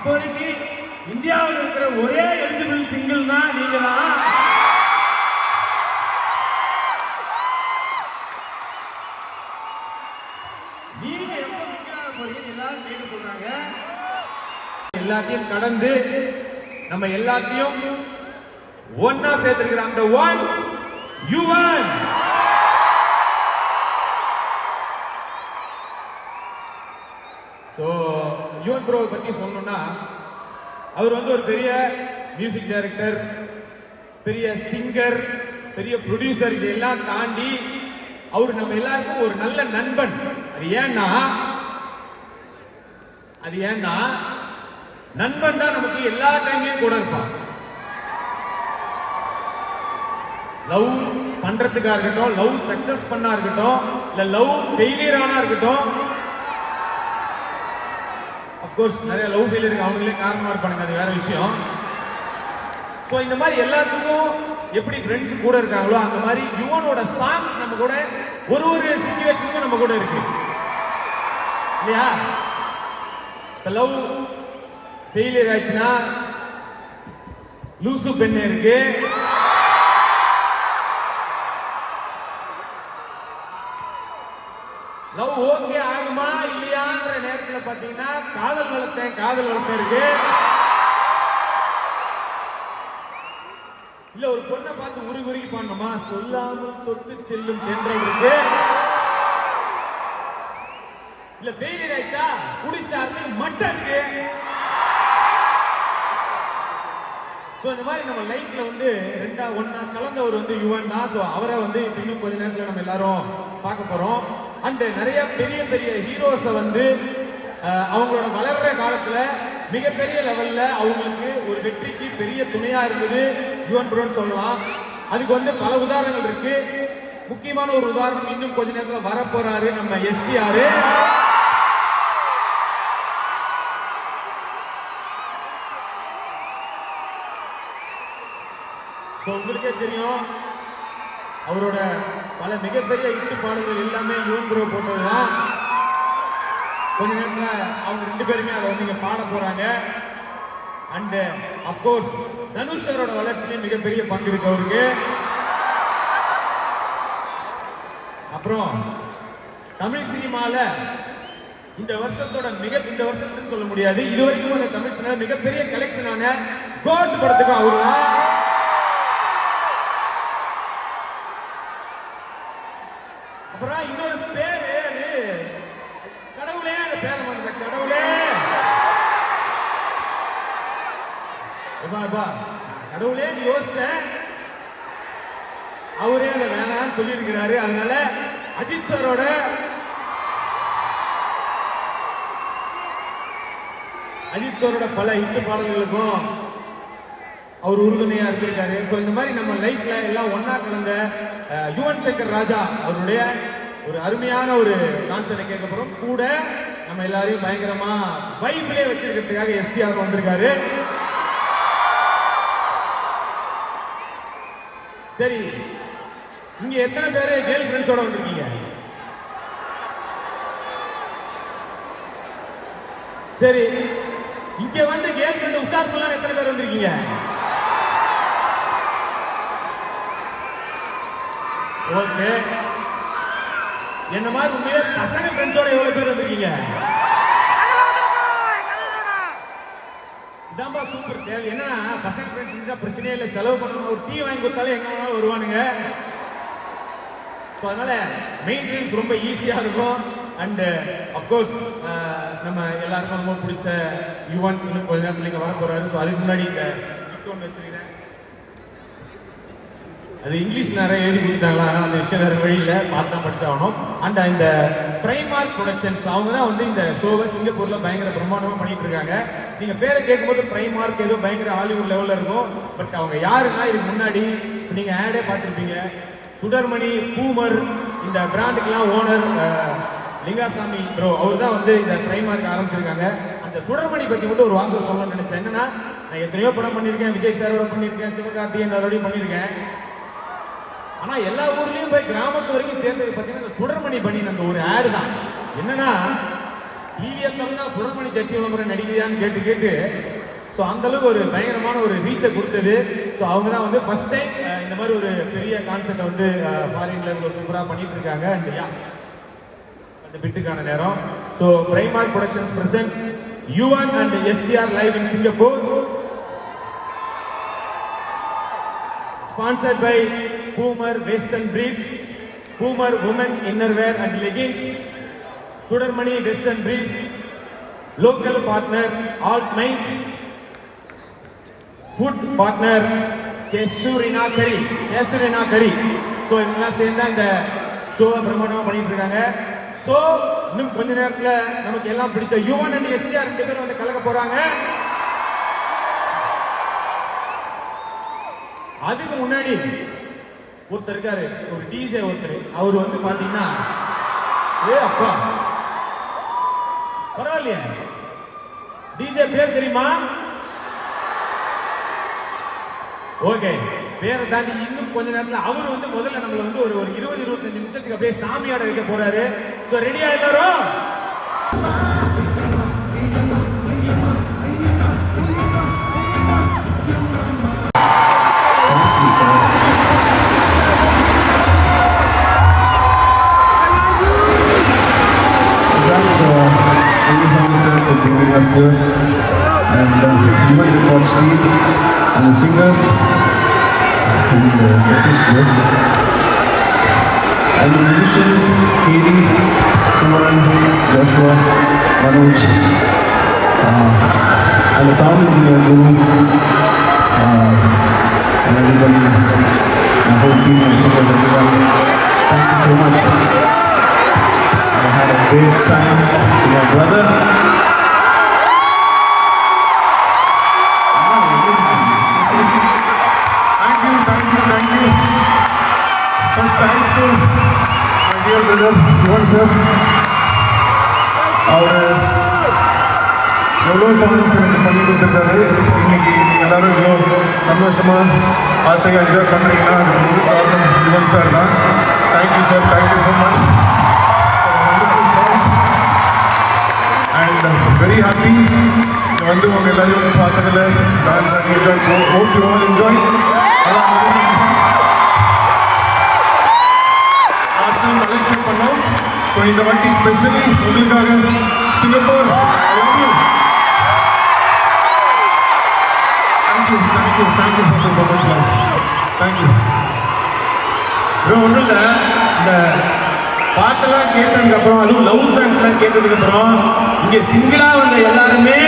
இப்போதைக்கு இந்தியாவில் இருக்கிற ஒரே எலிஜிபிள் சிங்கிள் தான் நீங்க தான். நீங்க எப்ப சிங்கிளாக போறீங்கன்னு எல்லாரும் கேட்க சொல்றாங்க. எல்லாத்தையும் கடந்து நம்ம எல்லாத்தையும் ஒன்னா சேர்த்திருக்கிற அந்த one Yuvan. So Yuvan bro பத்தி சொல்லணும்னா அவர் வந்து ஒரு பெரிய மியூசிக் டைரக்டர், பெரிய சிங்கர், பெரிய ப்ரொடியூசர். இதெல்லாம் தாண்டி அவர் நம்ம எல்லாருக்கும் ஒரு நல்ல நண்பன். அது ஏன்னா நண்பன் தான் நமக்கு எல்லா டைம்லயும் கூட இருப்பான். லவ் பண்றதுக்கா இருக்கட்டும், லவ் சக்சஸ் பண்ணா இருக்கட்டும், இல்ல லவ் ஃபெயிலியர் ஆனா இருக்கட்டும். அப்கோர்ஸ் நிறைய லவ் ஃபெயிலியருக்கு அவங்களே காரணமா இருப்பாங்க, அது வேற விஷயம். ஸோ இந்த மாதிரி எல்லாத்துக்கும் எப்படி ஃப்ரெண்ட்ஸ் கூட இருக்காங்களோ அந்த மாதிரி யுவனோட சாங்ஸ் நம்ம கூட ஒரு சிச்சுவேஷனுக்கும் நம்ம கூட இருக்கு இல்லையா? இப்போ லவ் ஃபெயிலியர் ஆயிடுச்சுன்னா லூசு பெண்ணு இருக்கு, லவ் ஓகே ஆகுமா இல்லையான்ற நேரத்தில் பாத்தீங்கன்னா காதல் வளர்த்தேன் இருக்கு. இல்ல ஒரு பொண்ணை பார்த்து உருகி பாடணுமா, சொல்லாமல் தொட்டு செல்லும் தென்றல் இருக்கு. இல்ல ஃபெயிலியர் ஆயிடுச்சா குடிச்சிட்டு மட்டும் இருக்கு. ஸோ இந்த மாதிரி நம்ம லைஃப்ல வந்து ரெண்டா ஒன்னா கலந்தவர் வந்து யுவன் தான். ஸோ அவரை வந்து இன்னும் கொஞ்ச நேரத்தில் நம்ம எல்லாரும் பார்க்க போறோம். அண்ட் நிறைய பெரிய பெரிய ஹீரோஸை வந்து அவங்களோட வளர்ற காலத்துல மிகப்பெரிய லெவல்ல அவங்களுக்கு ஒரு வெற்றிக்கு பெரிய துணையா இருந்தது யுவன் ப்ரோன்னு சொல்லலாம். அதுக்கு வந்து பல உதாரணங்கள் இருக்கு. முக்கியமான ஒரு உதாரணம் இன்னும் கொஞ்ச நேரத்தில் வரப்போறாரு நம்ம எஸ்டிஆர். உங்களுக்கே தெரியும் அவரோட பல மிகப்பெரிய இட்டு பாடல்கள் எல்லாமே யுவன் ப்ரோ போட்டதுதான். கொஞ்ச நேரத்தில் அவங்க ரெண்டு பேருமே அதை வந்து இங்க பாட போறாங்க. அண்ட் அப்கோர்ஸ் தனுஷரோட வளர்ச்சியிலே மிகப்பெரிய பங்கு இருக்கு அவருக்கு. அப்புறம் தமிழ் சினிமால இந்த வருஷத்துன்னு சொல்ல முடியாது, இது வரைக்கும் அந்த தமிழ் சினிமா மிகப்பெரிய கலெக்ஷனான கோட் படத்துக்கும் அவருதான். அப்புறம் இன்னொரு பேரு, அது கடவுளே, அந்த பேரை மறந்த கடவுளே கடவுளே யோசிச்ச அவரே அதை வேணான்னு சொல்லி இருக்கிறாரு. அதனால அஜித் சாரோட பல ஹிட் பாடல்களுக்கும் அவர் உறுதுணையா இருந்திருக்காரு. ஸோ இந்த மாதிரி நம்ம லைஃப்ல எல்லாம் ஒன்னா கலந்த யுவன் சங்கர் ராஜா அவருடைய ஒரு அருமையான ஒரு கான்சர்ட்டை கேட்க போறோம். கூட நம்ம எல்லாரையும் பயங்கரமா வைப்லயே வச்சிருக்கிறதுக்காக எஸ்டிஆர் வந்திருக்காரு. சரி, இங்க எத்தனை பேரு கேர்ள் ஃபிரெண்ட்ஸோட வந்திருக்கீங்க? சரி, இங்க வந்து கேர்ள் ஃபிரெண்ட் உஷார் பண்ணலாம் எத்தனை பேர் வந்திருக்கீங்க? ஓகே, என்ன மாதிரி உண்மையிலே பசங்க ஃப்ரெண்ட்ஸோட எவ்வளவு பேர் வந்திருக்கீங்க? இதான்பா சூப்பர். தேவை என்னன்னா பசங்க ஃப்ரெண்ட்ஸ் இருந்தா பிரச்சனையே இல்லை, செலவு பண்ணணும். ஒரு டீ வாங்கி கொடுத்தாலே எங்க வேணாலும் வருவானுங்க. ஸோ அதனால மெயின்டெனன்ஸ் ரொம்ப ஈஸியா இருக்கும். அண்ட் அப்கோர்ஸ் நம்ம எல்லாருக்கும் ரொம்ப பிடிச்ச யுவன் இன்னும் கொஞ்ச நேரத்தில் நீங்க வர போறாரு. ஸோ அதுக்கு முன்னாடி இந்த ஒன்று வச்சிருக்கிறேன். அது இங்கிலீஷ் நிறைய எழுதி கொடுத்தாங்களா, அந்த விஷயம் வேற வழியில் பார்த்து தான் படிச்சாகணும். அண்ட் இந்த பிரைமார்க் ப்ரொடக்ஷன்ஸ் அவங்க தான் வந்து இந்த ஷோவை சிங்கப்பூர்ல பயங்கர பிரம்மாண்டமா பண்ணிட்டு இருக்காங்க. நீங்க பேரை கேட்கும்போது பிரைமார்க் ஏதோ பயங்கர ஹாலிவுட் லெவல்ல இருக்கும். பட் அவங்க யாருன்னா இதுக்கு முன்னாடி நீங்க ஆடே பார்த்துருப்பீங்க. சுடர்மணி பூமர் இந்த பிராண்டுக்கெல்லாம் ஓனர் லிங்காசாமி ப்ரோ அவர் தான் வந்து இந்த பிரைமார்க் ஆரம்பிச்சிருக்காங்க. அந்த சுடர்மணி பத்தி மட்டும் ஒரு வார்த்தை சொல்லணும்னு நினைச்சேன். என்னன்னா நான் எத்தனையோ படம் பண்ணியிருக்கேன், விஜய் சாரோட பண்ணியிருக்கேன், சிவகார்த்திகேயன் அவரோடையும் பண்ணியிருக்கேன். ஆனா எல்லா ஊர்லயும் போய் கிராமத்து வரைக்கும் சேர்ந்தது பாத்தீங்கன்னா இந்த சுடர்மணி பண்ணின அந்த ஒரு ஆடு தான். என்னன்னா டிவியை திறந்தா சுடர்மணி சட்டி விளம்பரம் நடிகரியான்னு கேட்டு கேட்டு ஸோ அந்த அளவுக்கு ஒரு பயங்கரமான ஒரு ரீச்சை கொடுத்தது. ஸோ அவங்க தான் வந்து ஃபர்ஸ்ட் டைம் இந்த மாதிரி ஒரு பெரிய கான்செப்டை வந்து ஃபாரின்ல இவ்வளோ சூப்பராக பண்ணிட்டு இருக்காங்க. அந்த பிட்டுக்கான நேரம். So Primark productions presents Yuvan and STR live in Singapore, sponsored by Poomer Western Briefs, Poomer Women Innerwear and Leggings, Sudarmani Western Briefs, local partner Alt Minds, food partner Kesurina Curry. So இவங்கெல்லாம் சேர்ந்து இந்த ஷோவை பிரமாண்டமாக பண்ணிட்டு இருக்காங்க. So இன்னும் கொஞ்ச நேரத்தில் நமக்கு எல்லாம் பிடிச்ச யுவன் அண்ட் எஸ்டிஆர் 2 பேரும் வந்து கலக்க போறாங்க. அதுக்கு முன்னாடி ஒருத்தர் இருக்காரு, ஒரு டிஜே ஒருத்தர். அவர் வந்து பாத்தீங்கன்னா அப்பா பரவாயில்லையா, டிஜே பேர் தெரியுமா? ஓகே, பேரை தாண்டி இன்னும் கொஞ்ச நேரத்தில் அவர் வந்து முதல்ல நம்மள வந்து ஒரு 20-25 நிமிஷத்துக்கு அப்படியே சாமியாட வைக்க போறாரு. ஸோ ரெடியா எல்லாரும்? For bringing us here, and even the top seed and the singers and Satish Group and the musicians Katie, Kumaran, Joshua, Manoj, and the sound engineer Guru, and everybody, the whole team of singers, everyone. Thank you so much. I had a great time with my brother. Thank you. First thanks to my dear brother, Yuvan sir. அவர் எவ்வளோ songs எனக்கு பண்ணி கொடுத்துருக்காரு. இன்னைக்கு நீங்கள் எல்லாரும் இவ்வளோ சந்தோஷமாக ஆசையாக என்ஜாய் பண்ணுறீங்கன்னா அதுக்கு முழு காரணம் யுவன் சார் தான். Thank you sir, thank you so much. And very happy வந்து உங்க எல்லாரும் பார்த்ததுல dance Aadi enjoy. Hope you all enjoy. Last time Malaysia பண்ணோம். ஸோ இந்த வாட்டி ஸ்பெஷலி உங்களுக்காக Singapore. Thank you so much. Thank you. ஒன்றும் இல்லை, இந்த பாட்டெல்லாம் கேட்டதுக்கு அப்புறம், அதுவும் லவ் சாங்ஸ்லாம் கேட்டதுக்கு அப்புறம் இங்க சிங்கிளா வந்த எல்லாருமே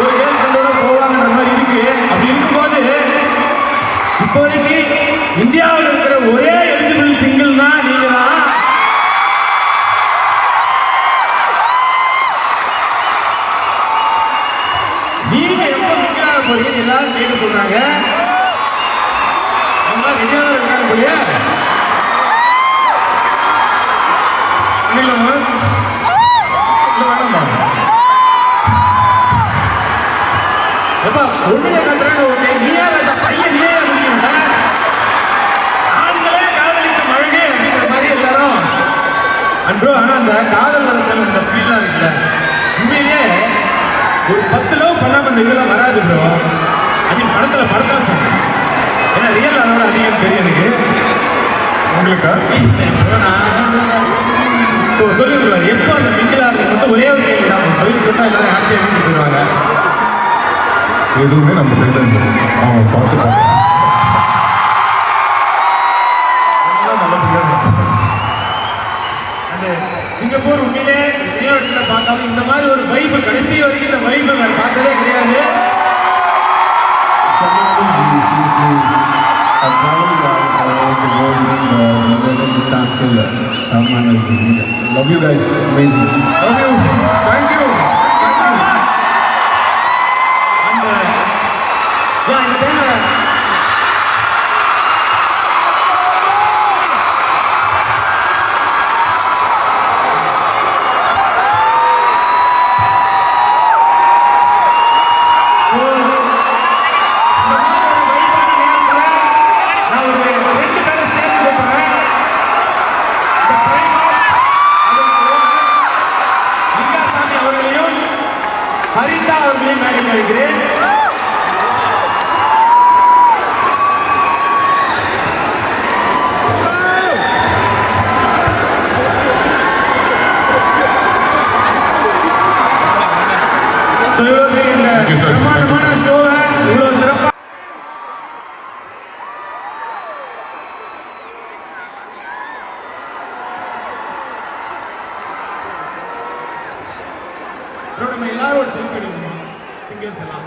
ஒரு கேர்ள் ஃப்ரெண்டோட போவாங்கன்ற மாதிரி இருக்கு. அப்படி இருக்கும்போது இப்போதைக்கு இந்தியாவில் இருக்கிற ஒரே எலிஜிபிள் சிங்கிள்னா நீங்க தான். நீங்க எப்ப சிங்கிளாக போறீங்கன்னு எல்லாரும் கேட்க சொல்றாங்க. அவங்க ரெடியாக இருக்காங்க போலியா? ஒன்னுங்க கத்துறாங்க. ஓகே, நீயே பையன் நீயே முடியும், ஆண்களே காதலிக்க மழகே அப்படிங்கிற மாதிரி எல்லாரும் அன்றோ. ஆனா அந்த காதல் வரத்தில் இந்த ஃபீல்லாம் இருக்குல்ல, உண்மையிலே ஒரு 10 லவ் பண்ணாம இந்த இதெல்லாம் வராது ப்ரோ. அது படத்துல சொன்னேன். ஏன்னா ரியல் அதோட அதிகம் தெரியும் எனக்கு. உங்களுக்கா சொல்லிடுவார் எப்போ அந்த மிங்கிலாக மட்டும் ஒரே ஒரு கேள்வி தான் பதில் சொன்னா எல்லாரும் ஹாப்பியாக வீட்டுக்கு போயிடுவாங்க. எதுவுமே நம்ம கையில் இல்லை, அவங்க பார்த்துப்பாங்க. அந்த சிங்கப்பூர் உண்மையிலே எத்தனையோ இடத்துல பார்த்தாலும் இந்த மாதிரி ஒரு வைப்பு கடைசி வரைக்கும் இந்த வைப்பு வேறு பார்த்ததே கிடையாது. Love you guys, amazing. Love you, thank you. அவர்களையும் மேடைக்கு அழைக்கிறேன். பிரமாண்டமான ஷோவை இவ்வளவு சிறப்பா நம்ம எல்லாரும் ஒரு செல்ஃபி எடுக்கணுமா சிங்கர்ஸ் எல்லாம்